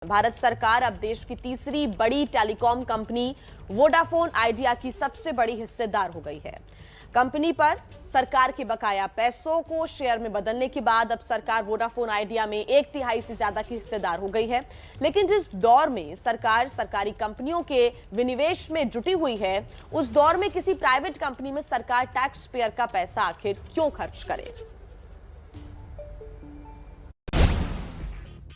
भारत सरकार अब देश की तीसरी बड़ी टेलीकॉम कंपनी वोडाफोन आइडिया की सबसे बड़ी हिस्सेदार हो गई है। कंपनी पर सरकार के बकाया पैसों को शेयर में बदलने के बाद अब सरकार वोडाफोन आइडिया में 1/3 से ज्यादा की हिस्सेदार हो गई है। लेकिन जिस दौर में सरकार सरकारी कंपनियों के विनिवेश में जुटी हुई है, उस दौर में किसी प्राइवेट कंपनी में सरकार टैक्स पेयर का पैसा आखिर क्यों खर्च करे?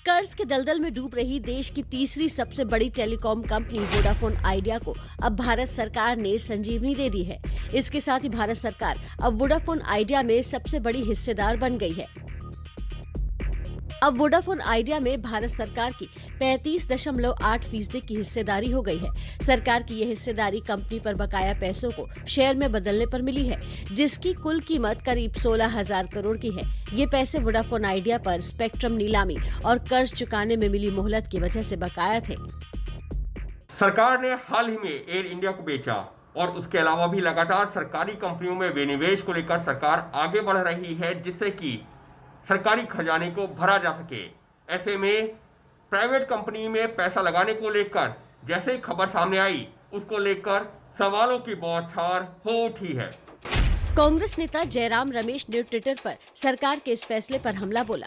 कर्ज के दलदल में डूब रही देश की तीसरी सबसे बड़ी टेलीकॉम कंपनी वोडाफोन आइडिया को अब भारत सरकार ने संजीवनी दे दी है। इसके साथ ही भारत सरकार अब वोडाफोन आइडिया में सबसे बड़ी हिस्सेदार बन गई है। अब वोडाफोन आइडिया में भारत सरकार की 35.8% की हिस्सेदारी हो गई है। सरकार की यह हिस्सेदारी कंपनी पर बकाया पैसों को शेयर में बदलने पर मिली है, जिसकी कुल कीमत करीब 16,000 करोड़ की है। ये पैसे वोडाफोन आइडिया पर स्पेक्ट्रम नीलामी और कर्ज चुकाने में मिली मोहलत की वजह से बकाया थे। सरकार ने हाल ही में एयर इंडिया को बेचा और उसके अलावा भी लगातार सरकारी कंपनियों में विनिवेश को लेकर सरकार आगे बढ़ रही है, जिससे कि सरकारी खजाने को भरा जा सके। ऐसे में प्राइवेट कंपनी में पैसा लगाने को लेकर जैसे ही खबर सामने आई, उसको लेकर सवालों की बौछार हो उठी है। कांग्रेस नेता जयराम रमेश ने ट्विटर पर सरकार के इस फैसले पर हमला बोला।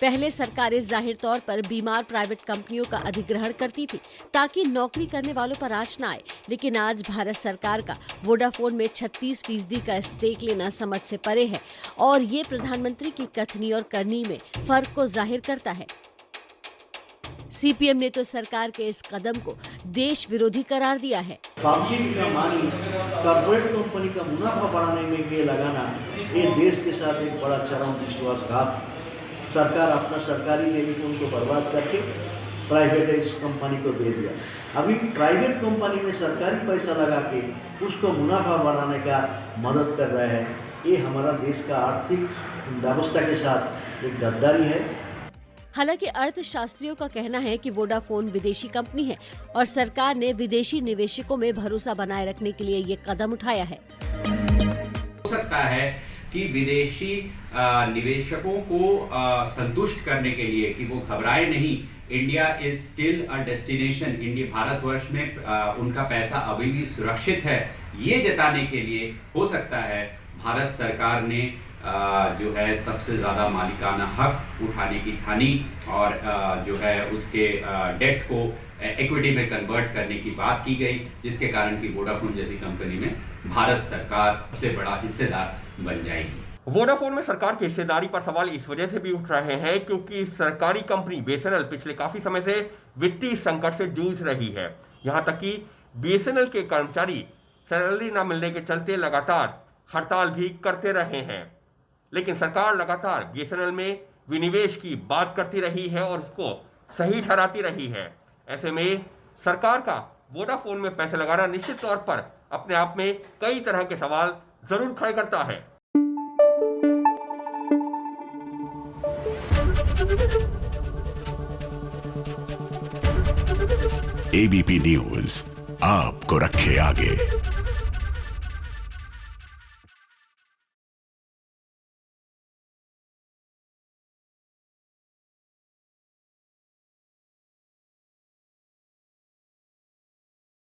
पहले सरकारें जाहिर तौर पर बीमार प्राइवेट कंपनियों का अधिग्रहण करती थी ताकि नौकरी करने वालों पर आंच न आए, लेकिन आज भारत सरकार का वोडाफोन में 36% का स्टेक लेना समझ से परे है और ये प्रधानमंत्री की कथनी और करनी में फर्क को जाहिर करता है। सीपीएम ने तो सरकार के इस कदम को देश विरोधी करार दिया है। पब्लिक का मनी कॉर्पोरेट कंपनी का मुनाफा बढ़ाने में ये लगाना, ये देश के साथ एक बड़ा चरम विश्वासघात है। सरकार अपना सरकारी टेलीफोन को बर्बाद करके प्राइवेटाइज कंपनी को दे दिया। अभी प्राइवेट कंपनी में सरकारी पैसा लगा के उसको मुनाफा बढ़ाने का मदद कर रहा है। ये हमारा देश का आर्थिक व्यवस्था के साथ एक गद्दारी है। हालांकि अर्थशास्त्रियों का कहना है कि वोडाफोन विदेशी कंपनी है और सरकार ने विदेशी निवेशकों में भरोसा बनाए रखने के लिए ये कदम उठाया है। हो सकता है कि विदेशी निवेशकों को संतुष्ट करने के लिए कि वो घबराए नहीं, India is still a destination, India Bharatvarsh में उनका पैसा अभी भी सुरक्षित है, ये जताने के लिए हो सकता है भारत सरकार ने जो है सबसे ज़्यादा मालिकाना हक उठाने की ठानी और जो है उसके डेट को इक्विटी में कन्वर्ट करने की बात की गई, जिसके कारण कि वोडाफोन जैसी कंपनी में भारत सरकार सबसे बड़ा हिस्सेदार बन जाएगी। वोडाफोन में सरकार की हिस्सेदारी पर सवाल इस वजह से भी उठ रहे हैं क्योंकि सरकारी कंपनी बीएसएनएल पिछले काफी समय से वित्तीय संकट से जूझ रही है। यहां तक कि बीएसएनएल के कर्मचारी सैलरी न मिलने के चलते लगातार हड़ताल भी करते रहे हैं, लेकिन सरकार लगातार बीएसएनएल में विनिवेश की बात करती रही है और उसको सही ठहराती रही है। ऐसे में सरकार का वोडाफोन में पैसे लगाना निश्चित तौर पर अपने आप में कई तरह के सवाल जरूर खड़े करता है। एबीपी न्यूज आपको रखे आगे।